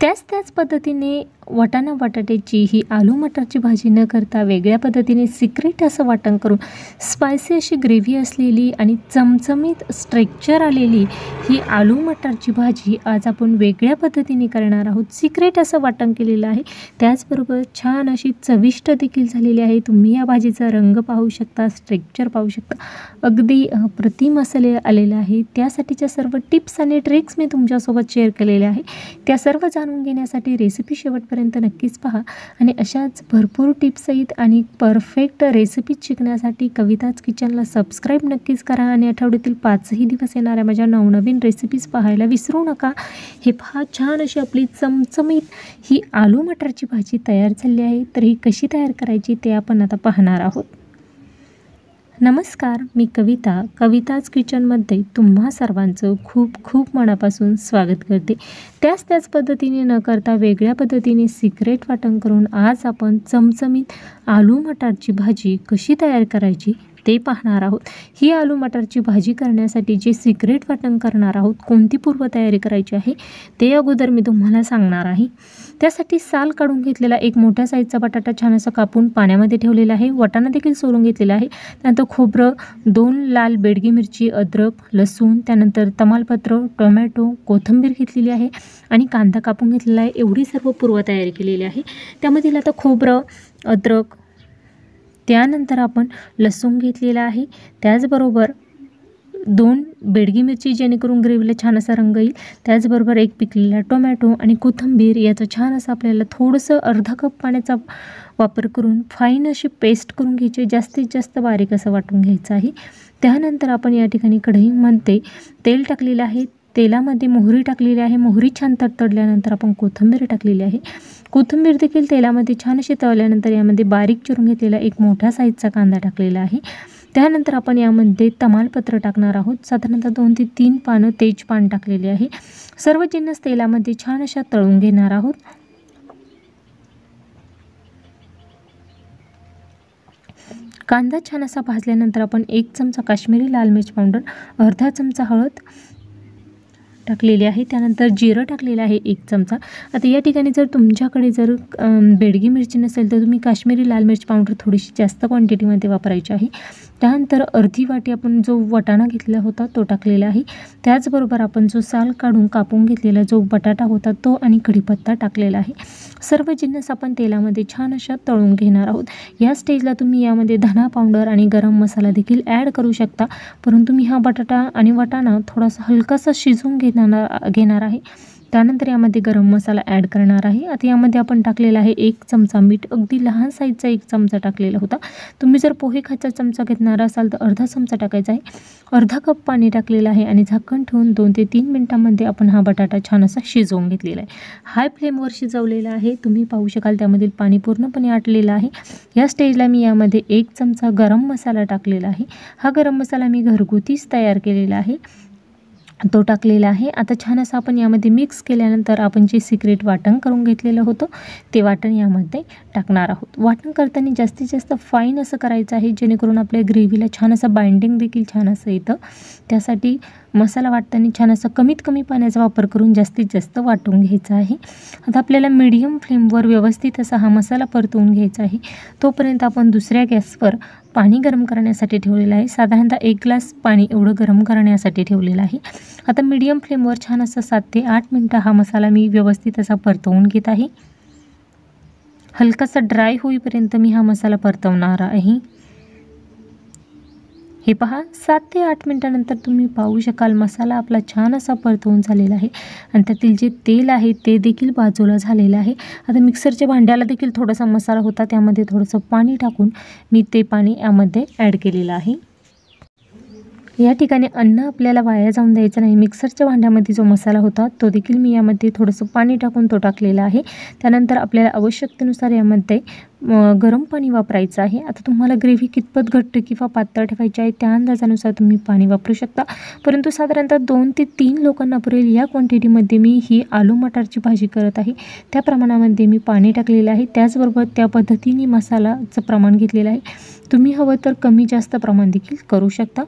त्याच पद्धतीने वाटाणा बटाट्याची ही आलू मटरची भाजी न करता वेगळ्या पद्धतीने सिक्रेट असं वाटण करून स्पायसी अशी ग्रेव्ही असलेली आणि चमचमीत स्ट्रेक्चर आलेली ही आलू मटरची भाजी आज आपण वेगळ्या पद्धतीने करणार आहोत। सिक्रेट असं वाटण केलेलं आहे, त्याचबरोबर छान अशी चविष्ट देखील झालेली आहे। तुम्ही या भाजीचा रंग पाहू शकता, स्ट्रेक्चर पाहू शकता, अगदी अप्रतिम मसाले आलेले आहे। त्यासाठीच्या सर्व टिप्स आणि ट्रिक्स मी तुमच्यासोबत शेअर केलेले आहे। त्या सर्व जाणून घेण्यासाठी रेसिपी शेवटपर्यंत नक्कीच पहा आणि अशाच भरपूर टिप्स सहित आणि परफेक्ट रेसिपी शिकण्यासाठी कविताज किचनला सबस्क्राईब नक्कीच करा आणि आठवड्यातील 5ही दिवस येणाऱ्या माझ्या नवनवीन रेसिपीज पाहायला विसरू नका। हे पहा, छान अशी आपली चमचमीत ही आलू मटरची भाजी तयार झाली आहे। तर ही कशी तयार करायची ते आपण आता पाहणार आहोत। नमस्कार, मी कविता कविताज किचनमध्ये तुम्हा सर्वांचं खूप खूप मनापासून स्वागत करते। त्याच पद्धतीने न करता वेगळ्या पद्धतीने सिक्रेट वाटण करून आज आपण चमचमीत आलू मटारची भाजी कशी तयार करायची ते पाहणार आहोत। ही आलू मटारची भाजी करण्यासाठी जे सिक्रेट वाटण करणार आहोत, कोणती पूर्वतयारी करायची आहे ते अगोदर मी तुम्हाला सांगणार आहे। त्यासाठी साल काढून घेतलेला एक मोठ्या साईजचा बटाटा छान असा कापून पाण्यामध्ये ठेवलेला आहे। वाटाणा देखील सोलून घेतलेला आहे। त्यानंतर खोबरं, 2 लाल बेडगी मिरची, अद्रक, लसूण, त्यानंतर तमालपत्र, टोमॅटो, कोथिंबीर घेतलेली आहे आणि कांदा कापून घेतलेला आहे। एवढी सर्व पूर्वतयारी केलेली आहे। त्यामध्ये आता खोबरं, अद्रक, त्यानंतर आपण लसूण घेतलेला आहे, त्याचबरोबर 2 बेडगी मिरची जेणेकरून ग्रेव्हीला छान असा रंग येईल, त्याचबरोबर एक पिकलेला टोमॅटो आणि कोथिंबीर याचं छान असं आपल्याला थोडंसं अर्धा कप पाण्याचा वापर करून फाईन अशी पेस्ट करून घ्यायची, जास्तीत जास्त बारीक असं वाटून घ्यायचं आहे। त्यानंतर आपण या ठिकाणी कढईमध्ये तेल टाकलेलं आहे, तेलामध्ये मोहरी टाकलेली आहे। मोहरी छान तडतडल्यानंतर आपण कोथिंबीर टाकलेली आहे। कोथिंबीर देखील तेलामध्ये छान अशी तळल्यानंतर यामध्ये बारीक चिरून घेतलेला एक मोठा साईजचा कांदा टाकलेला आहे। त्यानंतर आपण यामध्ये तमालपत्र टाकणार आहोत, साधारणतः 2 ते 3 पानं तेजपान टाकलेले आहे। सर्व जिन्नस तेलामध्ये छान अशा तळून घेणार आहोत। कांदा छान असा भाजल्यानंतर आपण 1 चमचा काश्मीरी लाल मिर्च पावडर, अर्धा चमचा हळद टाकलेली आहे, त्यानंतर जिरं टाकलेलं आहे 1 चमचा। आता या ठिकाणी जर तुमच्याकडे बेडगी मिरची नसेल तर तुम्ही काश्मीरी लाल मिर्च पावडर थोडीशी जास्त क्वांटिटीमध्ये वापरायची आहे। त्यानंतर अर्धी वाटी आपण जो वाटाणा घेतला होता तो टाकलेला आहे, त्याचबरोबर आपण जो साल काढून कापून घेतलेला जो बटाटा होता तो आणि कढीपत्ता टाकलेला आहे। सर्व जिन्नस आपण तेलामध्ये छान अशा तळून घेणार आहोत। या स्टेजला तुम्ही यामध्ये धना पावडर आणि गरम मसाला देखील ॲड करू शकता, परंतु मी हा बटाटा आणि वाटाणा थोडासा हलकासा शिजवून घेणार आहे। त्यानंतर यामध्ये गरम मसाला ॲड करणार आहे। आता यामध्ये आपण टाकलेला आहे 1 चमचा मीठ, अगदी लहान साईजचा 1 चमचा टाकलेला होता। तुम्ही जर पोहे खायचा चमचा घेणार असाल तर अर्धा चमचा टाकायचा आहे। अर्धा कप पाणी टाकलेलं आहे आणि झाकण ठेवून 2 ते 3 मिनिटांमध्ये आपण हा बटाटा छान असा शिजवून घेतलेला आहे। हाय फ्लेमवर शिजवलेला आहे, तुम्ही पाहू शकाल त्यामधील पाणी पूर्णपणे आटलेलं आहे। या स्टेजला मी यामध्ये 1 चमचा गरम मसाला टाकलेला आहे। हा गरम मसाला मी घरगुतीच तयार केलेला आहे, तो टाकलेला आहे। आता छान असं आपण यामध्ये मिक्स केल्यानंतर आपण जे सिक्रेट वाटण करून घेतलेलं होतं ते वाटण यामध्ये टाकणार आहोत। वाटण करताना जास्तीत जास्त फाईन असं करायचं आहे जेणेकरून आपल्या ग्रेव्हीला छान असं बाइंडिंग देखील छान असं येतं। त्यासाठी मसाला वाटताना छान असं कमीत कमी पाण्याचा वापर करून जास्तीत जास्त वाटून घ्यायचा आहे। आता आपल्याला मीडियम फ्लेमवर व्यवस्थित असा हा मसाला परतवून घ्यायचा आहे। तोपर्यंत आपण दुसऱ्या गॅसवर पाणी गरम करण्यासाठी ठेवलेलं आहे, साधारणतः 1 ग्लास पाणी एवढं गरम करण्यासाठी ठेवलेलं आहे। आता मीडियम फ्लेमवर छान असं 7 ते 8 मिनिटं हा मसाला मी व्यवस्थित असा परतवून घेत आहे। हलकासा ड्राय होईपर्यंत मी हा मसाला परतवणार आहे। हे पहा, 7 ते 8 मिनिटांनंतर तुम्ही पाहू शकाल मसाला आपला छान असा परतवून झालेला आहे आणि त्यातील जे तेल आहे ते देखील बाजूला झालेलं आहे। आता मिक्सरच्या भांड्याला देखील थोडासा मसाला होता, त्यामध्ये थोडंसं पाणी टाकून मी ते पाणी यामध्ये ॲड केलेलं आहे। या ठिकाणी अन्न आपल्याला वाया जाऊन द्यायचं नाही। मिक्सरच्या भांड्यामध्ये जो मसाला होता तो देखील मी यामध्ये थोडंसं पाणी टाकून तो टाकलेला आहे। त्यानंतर आपल्याला आवश्यकतेनुसार यामध्ये गरम पाणी वापरायचं आहे। आता तुम्हाला ग्रेव्ही कितपत घट्ट किंवा पातळ ठेवायची आहे त्या अंदाजानुसार तुम्ही पाणी वापरू शकता, परंतु साधारणतः 2 ते 3 लोकांना पुरेल या क्वांटिटीमध्ये मी ही आलू मटारची भाजी करत आहे। त्या प्रमाणामध्ये मी पाणी टाकलेलं आहे, त्याचबरोबर त्या पद्धतीने मसालाचं प्रमाण घेतलेलं आहे। तुम्ही हवं तर कमी जास्त प्रमाण देखील करू शकता।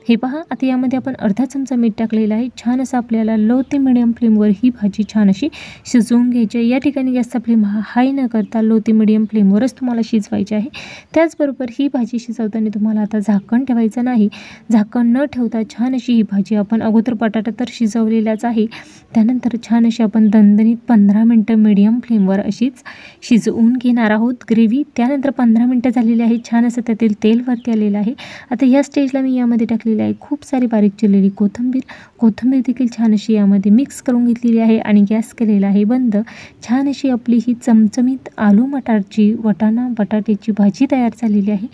हे पहा, आता यामध्ये आपण अर्धा चमचा मीठ टाकलेलं आहे। छान असं आपल्याला लो ते मिडियम फ्लेमवर ही भाजी छान अशी शिजवून घ्यायची आहे। या ठिकाणी गॅसचा फ्लेम हाय न करता लो ते मिडियम फ्लेमवरच तुम्हाला शिजवायची आहे। त्याचबरोबर ही भाजी शिजवताना तुम्हाला आता झाकण ठेवायचं नाही। झाकण न ठेवता छान अशी ही भाजी आपण अगोदर बटाटा तर शिजवलेलाच आहे, त्यानंतर छान अशी आपण दणदणीत 15 मिनटं मिडियम फ्लेमवर अशीच शिजवून घेणार आहोत ग्रेव्ही। त्यानंतर 15 मिनटं झालेली आहे, छान असं त्यातील तेल वरती आलेलं आहे। आता या स्टेजला मी यामध्ये टाकलेली आहे खूप सारी बारीक चिरलेली कोथिंबीर देखील छान अशी यामध्ये मिक्स करून घेतलेली आहे आणि गॅस केलेला आहे बंद। छान अशी आपली ही चमचमीत आलू मटारची वाटाणा बटाट्याची भाजी तयार झालेली आहे।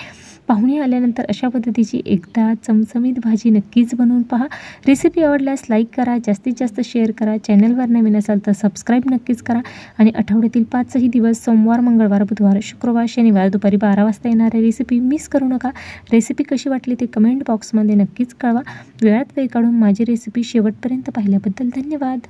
पाहुणे आल्यानंतर अशा पद्धतीची एकदा चमचमीत भाजी नक्कीच बनवून पहा। रेसिपी आवडल्यास लाईक करा, जास्तीत जास्त शेअर करा, चॅनलवर नवीन असाल तर सबस्क्राईब नक्कीच करा आणि आठवड्यातील 5ही दिवस सोमवार मंगळवार बुधवार शुक्रवार शनिवार दुपारी 12 वाजता येणारी रेसिपी मिस करू नका। रेसिपी कशी वाटली ते कमेंट बॉक्समध्ये नक्कीच कळवा। वेळात वेळ काढून माझी रेसिपी शेवटपर्यंत पाहिल्याबद्दल धन्यवाद।